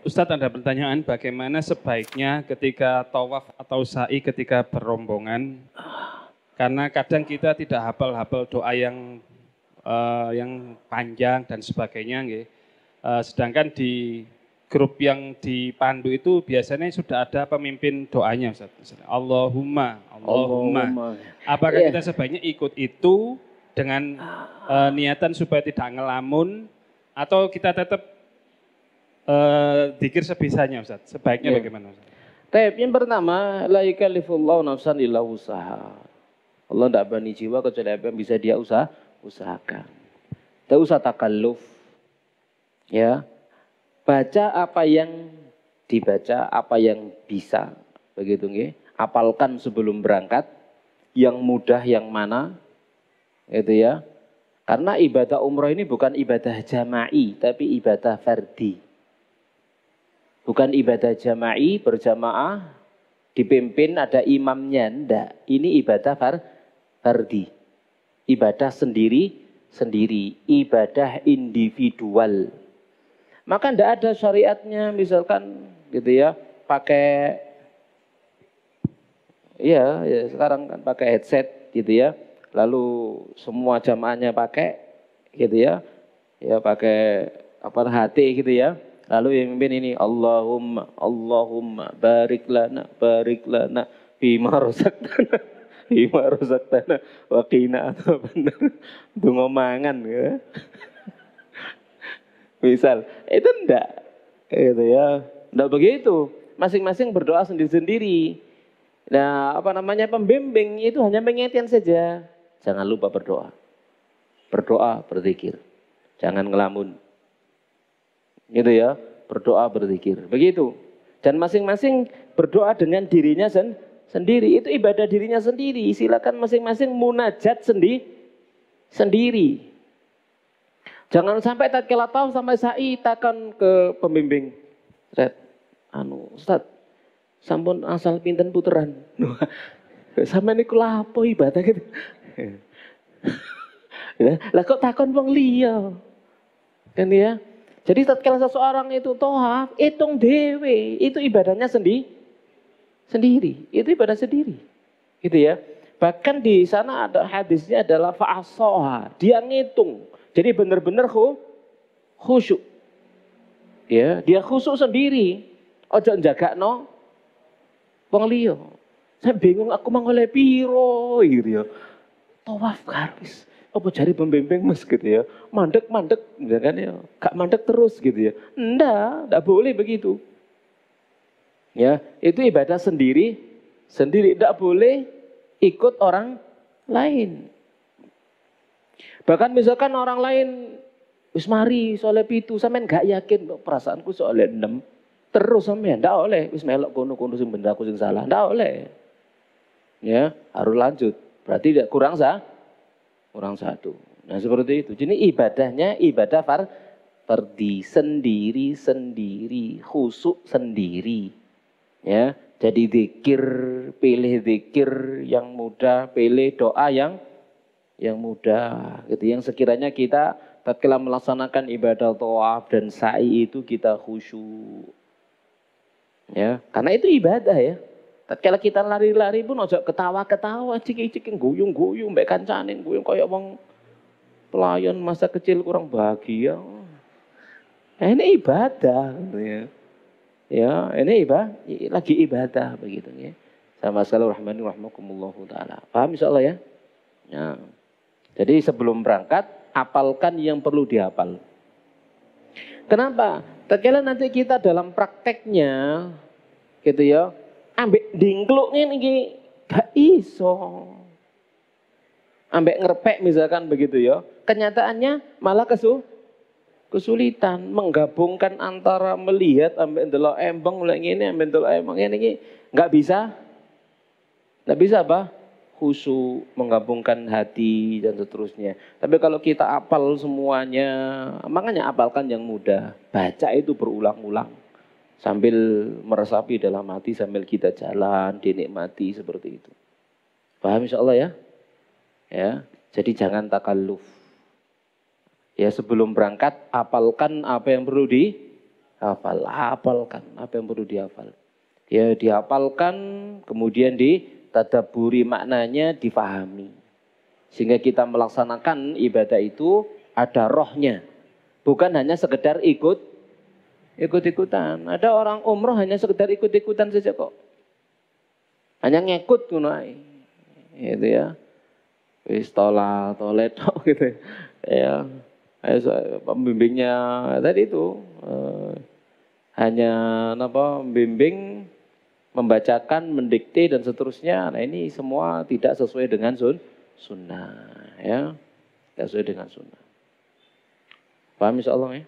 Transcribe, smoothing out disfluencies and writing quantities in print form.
Ustadz ada pertanyaan, bagaimana sebaiknya ketika tawaf atau sa'i ketika berombongan? Karena kadang kita tidak hafal-hafal doa yang panjang dan sebagainya, nggih. Sedangkan di grup yang dipandu itu biasanya sudah ada pemimpin doanya, Ustaz. Allahumma, Allahumma. Allahumma. Apakah Iya. kita sebaiknya ikut itu dengan niatan supaya tidak ngelamun, atau kita tetap zikir sebisanya, Ustaz? Sebaiknya bagaimana, Ustaz? Taib, yang pertama, la yukallifullahu nafsan illa usaha. Allah tidak bani jiwa kecuali apa yang bisa dia usahakan. Tidak usah takalluf. Ya. Baca apa yang dibaca, apa yang bisa. Begitu nggih. Apalkan sebelum berangkat. Yang mudah yang mana. Gitu ya. Karena ibadah umroh ini bukan ibadah jama'i, tapi ibadah fardi. Bukan ibadah jama'i berjamaah, dipimpin ada imamnya, enggak. Ini ibadah fardi. Ibadah sendiri, ibadah individual. Maka enggak ada syariatnya misalkan gitu ya, pakai ya sekarang kan pakai headset gitu ya. Lalu semua jamaahnya pakai gitu ya. Ya pakai HT gitu ya. Lalu yang mimpin ini Allahumma barik lana bima razaqtana wa qina adzabannar. Donga mangan ya. Misal, itu enggak gitu ya. Enggak begitu. Masing-masing berdoa sendiri-sendiri. Nah, pembimbing itu hanya mengingatkan saja. Jangan lupa berdoa. Berdoa, berzikir. Jangan ngelamun. Gitu ya, berdoa berzikir. Begitu. Dan masing-masing berdoa dengan dirinya sendiri. Itu ibadah dirinya sendiri. Silakan masing-masing munajat sendiri. Jangan sampai tatkala tahu sampai sa'i takkan ke pembimbing. Ustaz, sampun asal pinten puteran. Sampai niku lapo ibadah gitu. Lah kok takon wong liya. Kan ya? Jadi tatkala seseorang itu tohaf, hitung dewe, itu ibadahnya sendiri. Itu ibadah sendiri. Gitu ya. Bahkan di sana ada hadisnya adalah fa'asoha, dia ngitung. Jadi benar-benar khusyuk. Ya, dia khusyuk sendiri. Ojo njagakno wong liya. Saya bingung aku mangoleh piro gitu ya. Tawaf habis. Apa cari pembimbing mas gitu ya. Mandek, ya kan ya. Gak mandek terus gitu ya. Enggak boleh begitu. Ya, itu ibadah sendiri. Enggak boleh ikut orang lain. Bahkan misalkan orang lain wis mari soleh pitu, sampean gak yakin perasaanku soleh 6. Terus sampean ndak oleh wis melok kono-kono sing bener aku sing salah. Ndak oleh. Ya, harus lanjut. Berarti tidak kurang satu. Nah, seperti itu. Jadi ibadahnya ibadah fardi sendiri, khusyuk sendiri. Ya, jadi zikir, pilih zikir yang mudah, pilih doa yang mudah. Gitu. Yang sekiranya kita tatkala melaksanakan ibadah tawaf dan sa'i itu kita khusyuk. Ya, karena itu ibadah ya. Tatkala kita lari-lari pun ojo ketawa-ketawa, ciki-ciki guyung-guyung, mbek kancane guyung kayak wong pelayan masa kecil kurang bahagia. Ini ibadah gitu ya. Ya, ini lagi ibadah begitu ya. Sama sekali rahmanillahi taala. Paham insyaallah ya? Ya. Jadi sebelum berangkat apalkan yang perlu dihafal. Kenapa? Tatkala nanti kita dalam prakteknya gitu ya, ambek dingkluk ngene iki gak iso. Ambek ngerpek misalkan begitu ya. Kenyataannya malah kesulitan menggabungkan antara melihat ambek ndelok embeng mulai ngene ambek ndelok embeng ngene iki enggak bisa. Enggak bisa apa? Khusyuk, menggabungkan hati dan seterusnya. Tapi kalau kita apal semuanya, makanya apalkan yang mudah. Baca itu berulang-ulang. Sambil meresapi dalam hati, sambil kita jalan, dinikmati seperti itu. Paham insyaallah ya? Ya, jadi jangan takalluf. Ya sebelum berangkat, apalkan apa yang perlu hafalkan apa yang perlu dihafal. Ya dihafalkan, kemudian ditadabburi maknanya, difahami. Sehingga kita melaksanakan ibadah itu ada rohnya. Bukan hanya sekedar ikut-ikutan. Ada orang umroh hanya sekedar ikut-ikutan saja kok. Hanya ngikut kunai. Gitu ya. Wis tolet gitu. Ya. Pembimbingnya tadi itu hanya membimbing, membacakan, mendikte dan seterusnya. Nah, ini semua tidak sesuai dengan sunnah, ya. Tidak sesuai dengan sunnah. Paham insyaallah ya?